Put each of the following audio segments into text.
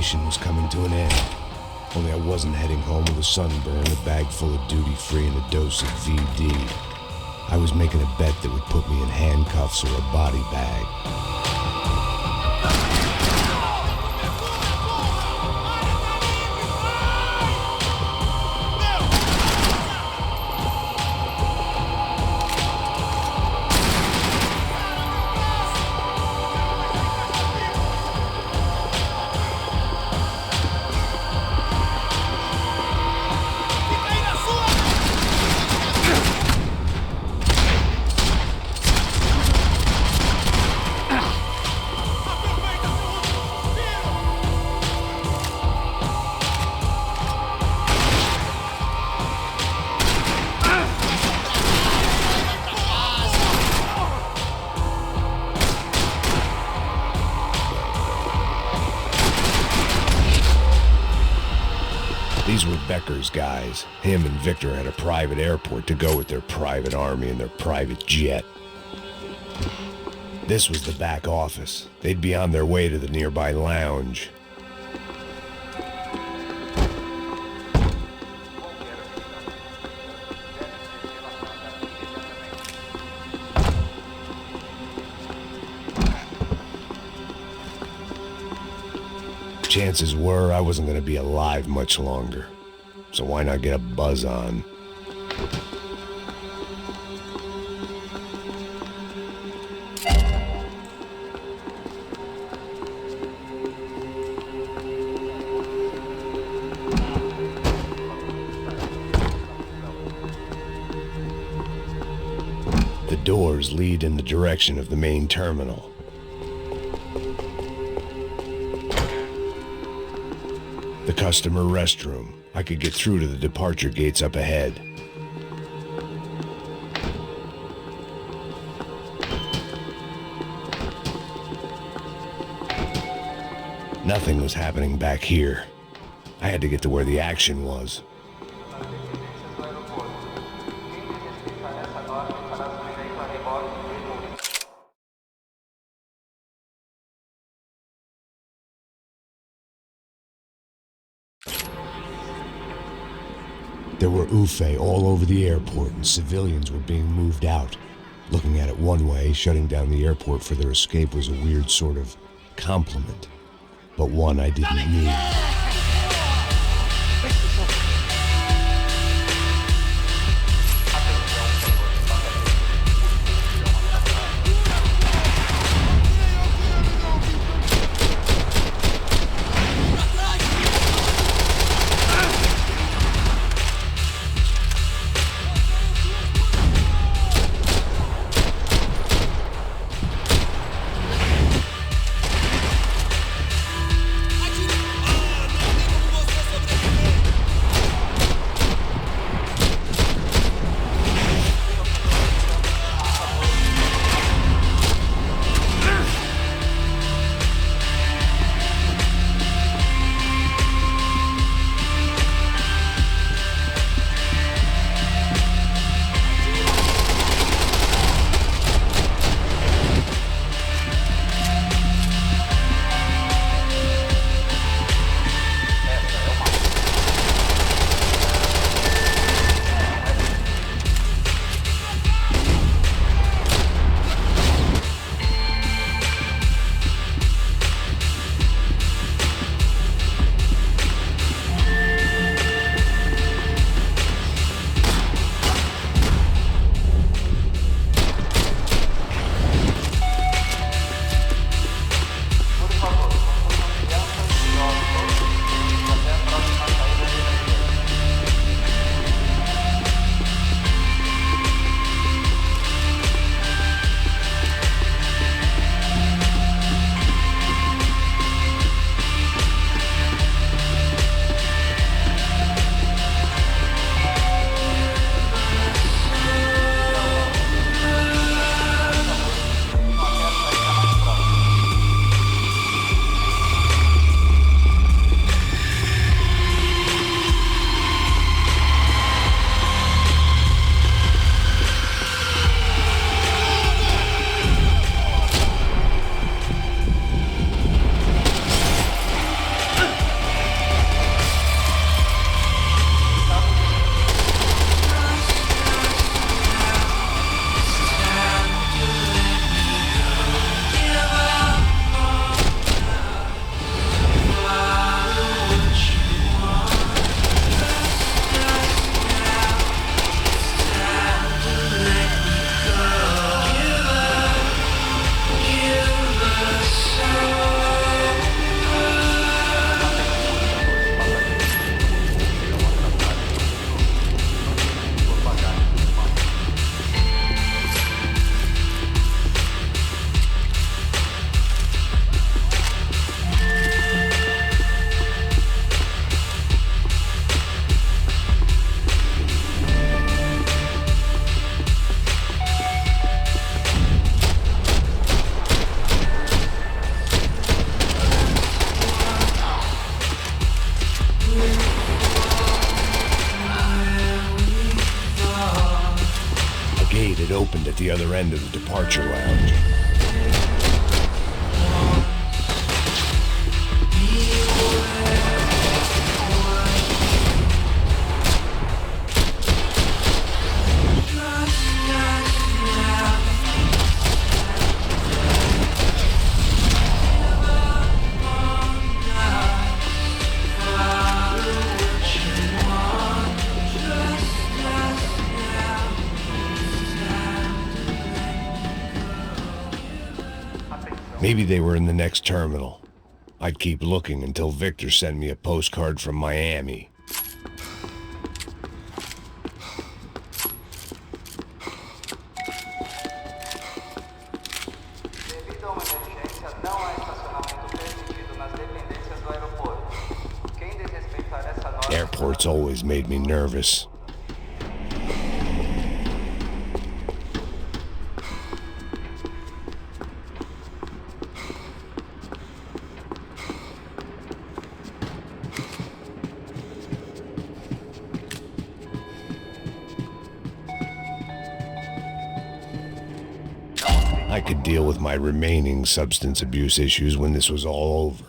vacation was coming to an end. Only I wasn't heading home with a sunburn, a bag full of duty-free, and a dose of VD. I was making a bet that would put me in handcuffs or a body bag. These were Becker's guys. Him and Victor had a private airport to go with their private army and their private jet. This was the back office. They'd be on their way to the nearby lounge. Chances were I wasn't going to be alive much longer, so why not get a buzz on? The doors lead in the direction of the main terminal. The customer restroom. I could get through to the departure gates up ahead. Nothing was happening back here. I had to get to where the action was. There were UFE all over the airport, and civilians were being moved out. Looking at it one way, shutting down the airport for their escape was a weird sort of compliment, but one I didn't need. it opened at the other end of the departure lounge. Maybe they were in the next terminal. I'd keep looking until Victor sent me a postcard from Miami. Airports always made me nervous. I could deal with my remaining substance abuse issues when this was all over.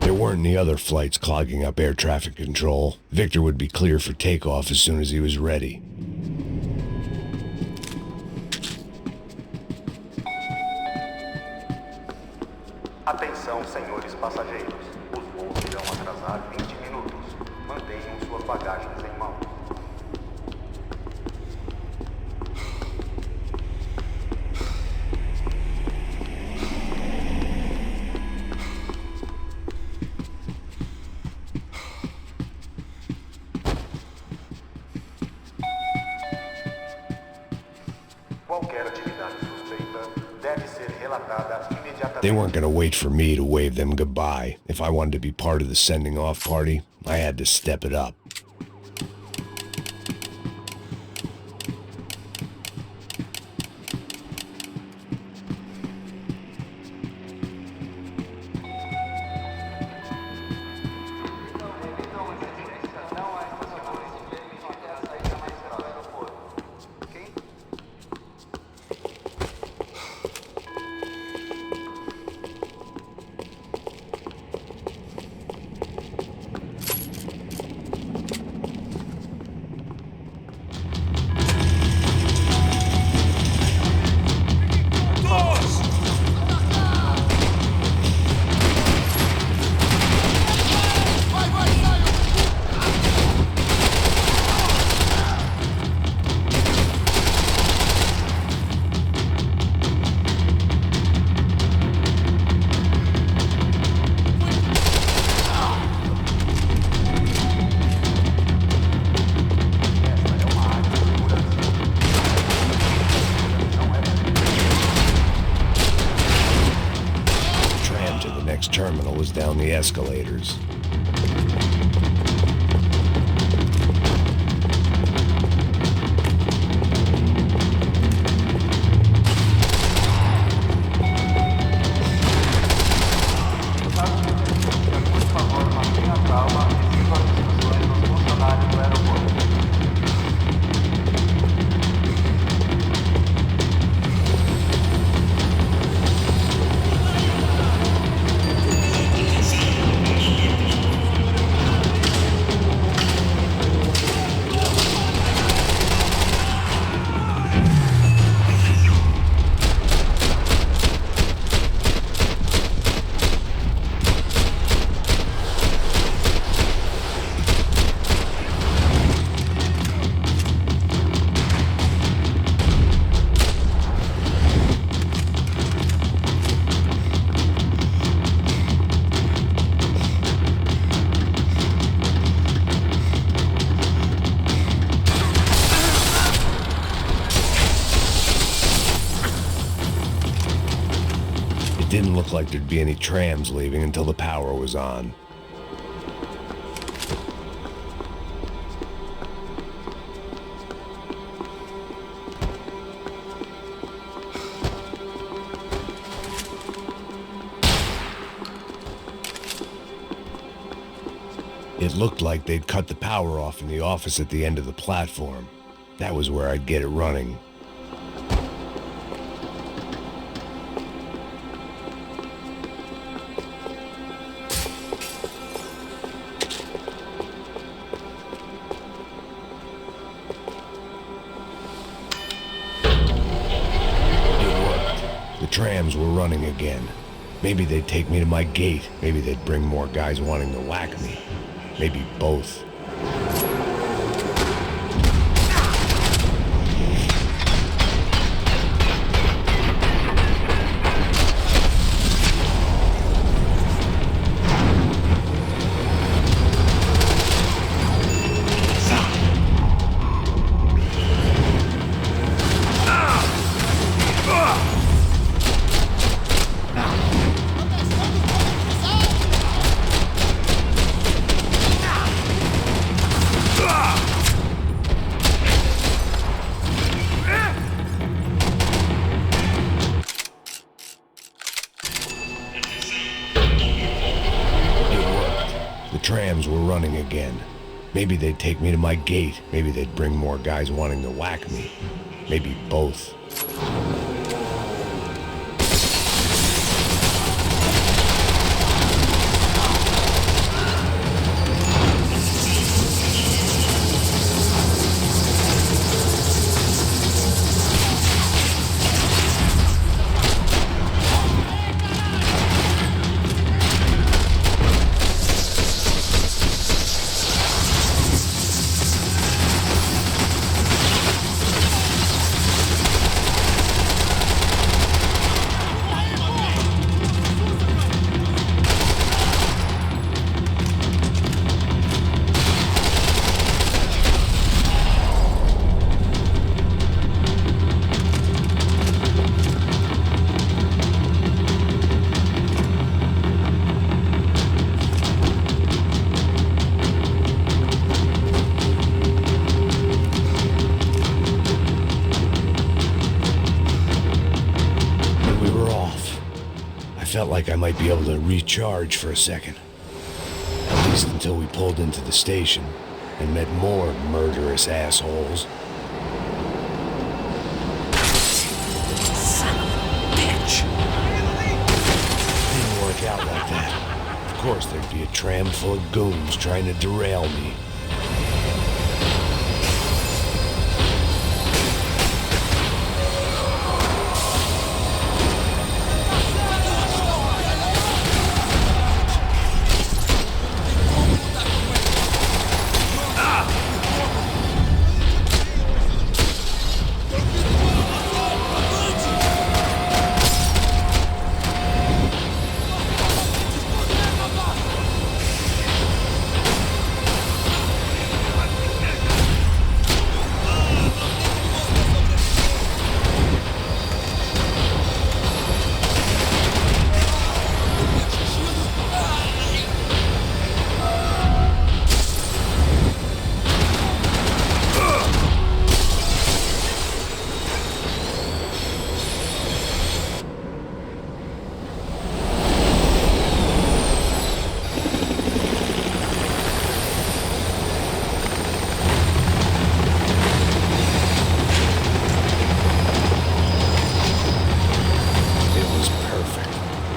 There weren't any other flights clogging up air traffic control. Victor would be clear for takeoff as soon as he was ready. Atenção, senhores passageiros. Os voos irão atrasar 20 minutos. Mantenham suas bagagens em mãos. Qualquer atividade suspeita deve ser relatada imediatamente. They weren't going to wait for me to wave them goodbye. If I wanted to be part of the sending off party, I had to step it up. Terminal was down the escalators. It didn't look like there'd be any trams leaving until the power was on. It looked like they'd cut the power off in the office at the end of the platform. That was where I'd get it running. The trams were running again. Maybe they'd take me to my gate. Maybe they'd bring more guys wanting to whack me. Maybe both. Trams were running again. Maybe they'd take me to my gate. Maybe they'd bring more guys wanting to whack me. Maybe both. Felt like I might be able to recharge for a second. At least until we pulled into the station and met more murderous assholes. Son of a bitch! Didn't work out like that. Of course there'd be a tram full of goons trying to derail me.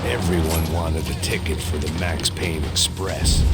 Everyone wanted a ticket for the Max Payne Express.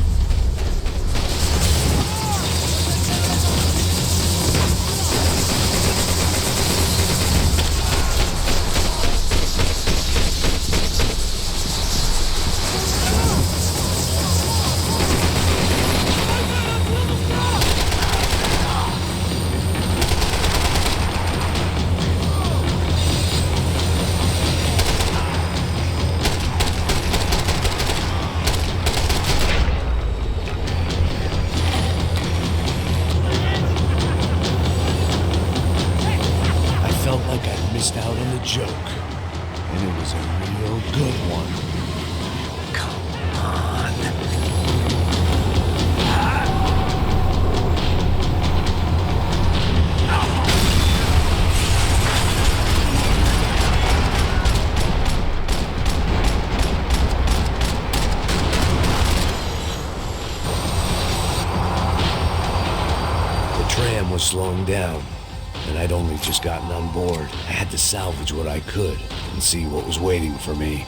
was slowing down, and I'd only just gotten on board. I had to salvage what I could and see what was waiting for me.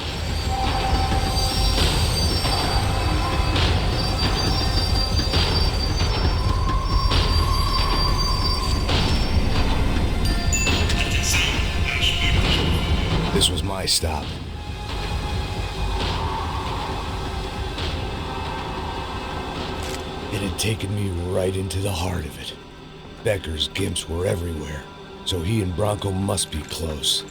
This was my stop. It had taken me right into the heart of it. Becker's gimps were everywhere, so he and Bronco must be close.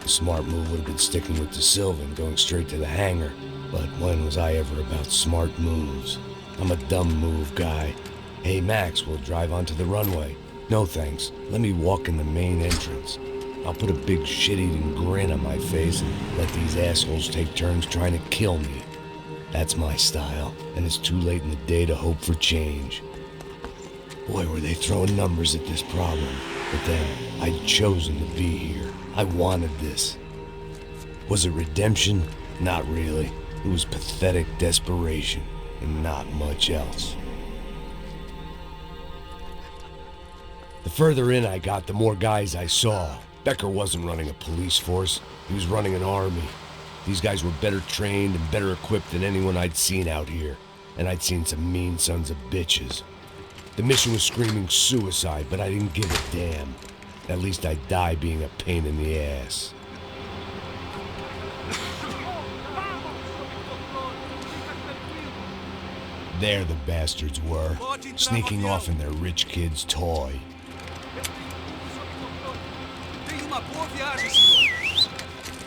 The smart move would have been sticking with De Silva and going straight to the hangar, but when was I ever about smart moves? I'm a dumb move guy. Hey Max, we'll drive onto the runway. No thanks, let me walk in the main entrance. I'll put a big shit-eating grin on my face and let these assholes take turns trying to kill me. That's my style, and it's too late in the day to hope for change. Boy, were they throwing numbers at this problem. But then, I'd chosen to be here. I wanted this. Was it redemption? Not really. It was pathetic desperation, and not much else. The further in I got, the more guys I saw. Becker wasn't running a police force. He was running an army. These guys were better trained and better equipped than anyone I'd seen out here. And I'd seen some mean sons of bitches. The mission was screaming suicide, but I didn't give a damn. At least I'd die being a pain in the ass. There the bastards were, sneaking off in their rich kid's toy.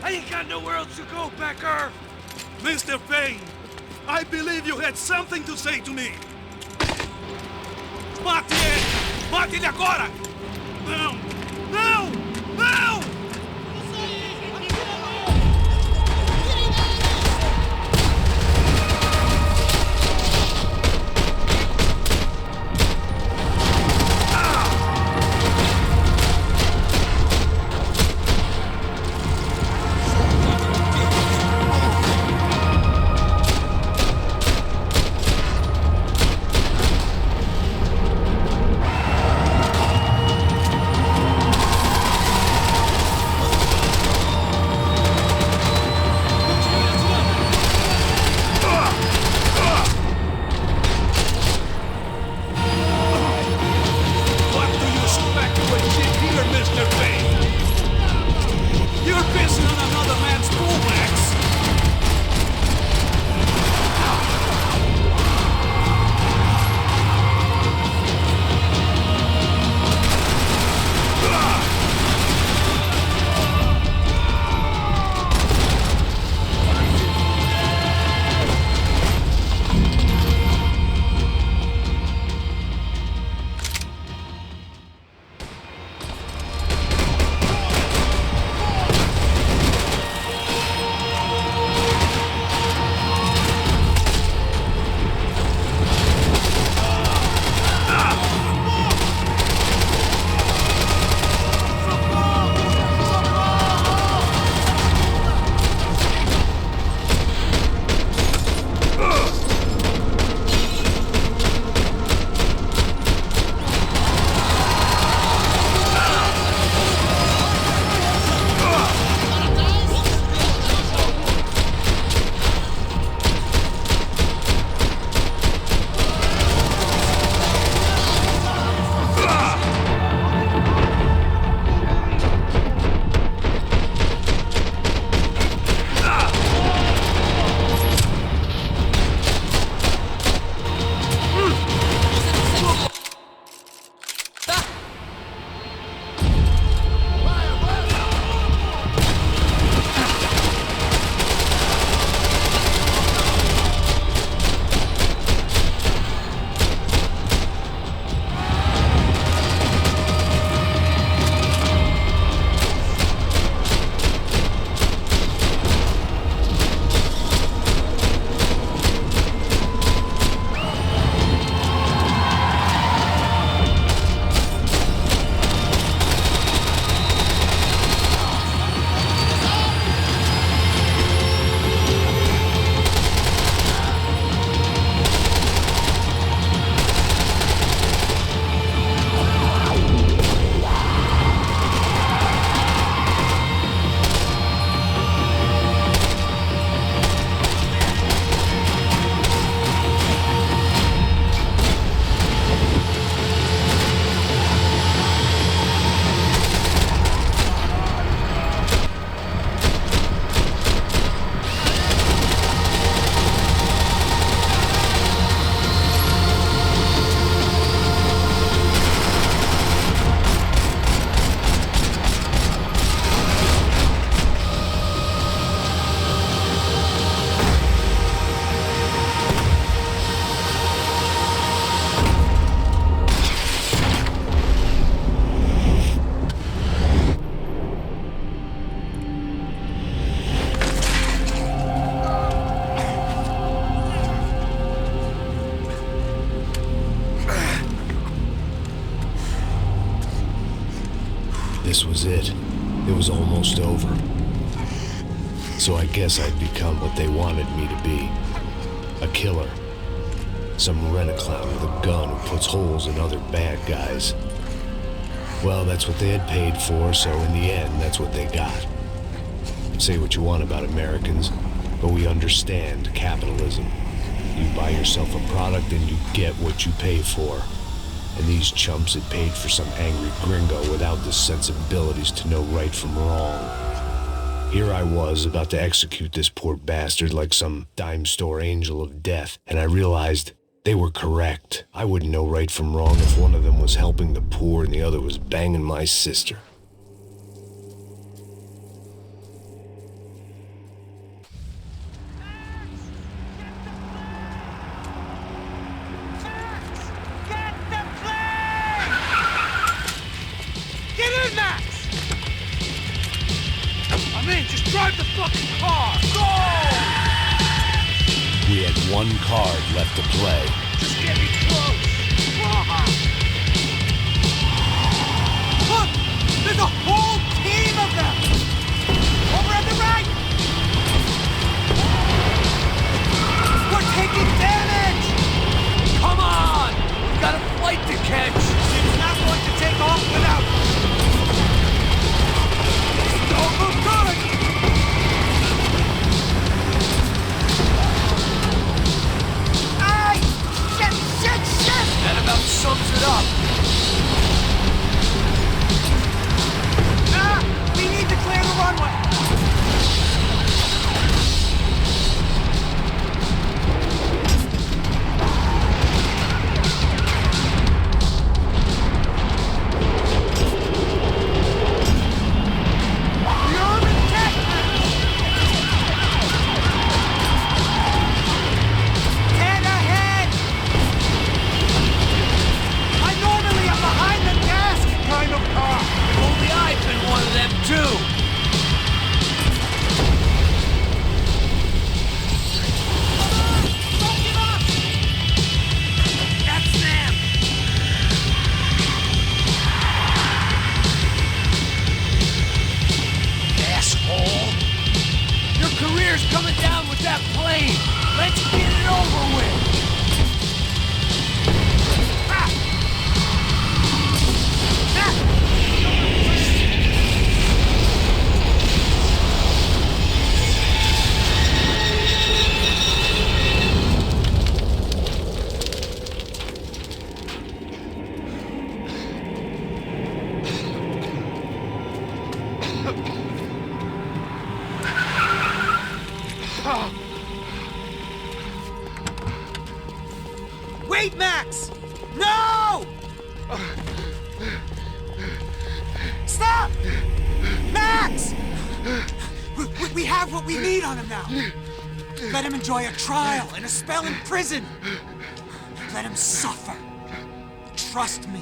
I ain't got nowhere else to go, Becker! Mr. Payne, I believe you had something to say to me. Mate ele! Mate ele agora! Não! Não! Não! this was it. It was almost over. So I guess I'd become what they wanted me to be. A killer. Some rent-a-clown with a gun who puts holes in other bad guys. Well, that's what they had paid for, so in the end, that's what they got. Say what you want about Americans, but we understand capitalism. You buy yourself a product and you get what you pay for. And these chumps had paid for some angry gringo without the sensibilities to know right from wrong. Here I was about to execute this poor bastard like some dime store angel of death, and I realized they were correct. I wouldn't know right from wrong if one of them was helping the poor and the other was banging my sister. Drive the fucking car! Go! We had one card left to play. Just get me close! Look! There's a whole team of them! Over on the right! We're taking damage! Come on! We've got a flight to catch! It's not going to take off without... Don't look good! That about sums it up. We need to clear the runway. Coming down with that plane! Let's get it over with! Wait, Max! No! Stop! Max! We have what we need on him now. Let him enjoy a trial and a spell in prison. Let him suffer. Trust me.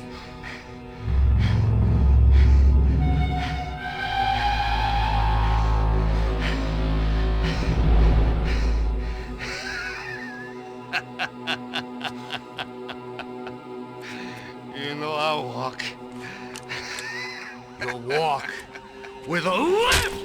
You know I'll walk. You'll walk with a lift!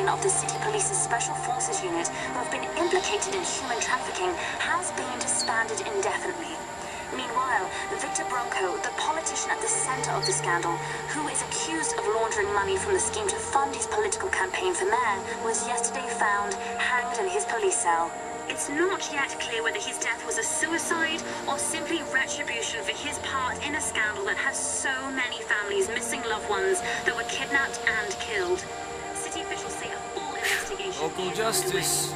Of the City Police's Special Forces Unit, who have been implicated in human trafficking, has been disbanded indefinitely. Meanwhile, Victor Bronco, the politician at the center of the scandal, who is accused of laundering money from the scheme to fund his political campaign for mayor, was yesterday found hanged in his police cell. It's not yet clear whether his death was a suicide or simply retribution for his part in a scandal that has so many families missing loved ones that were kidnapped and killed. City officials say a full investigation Local justice.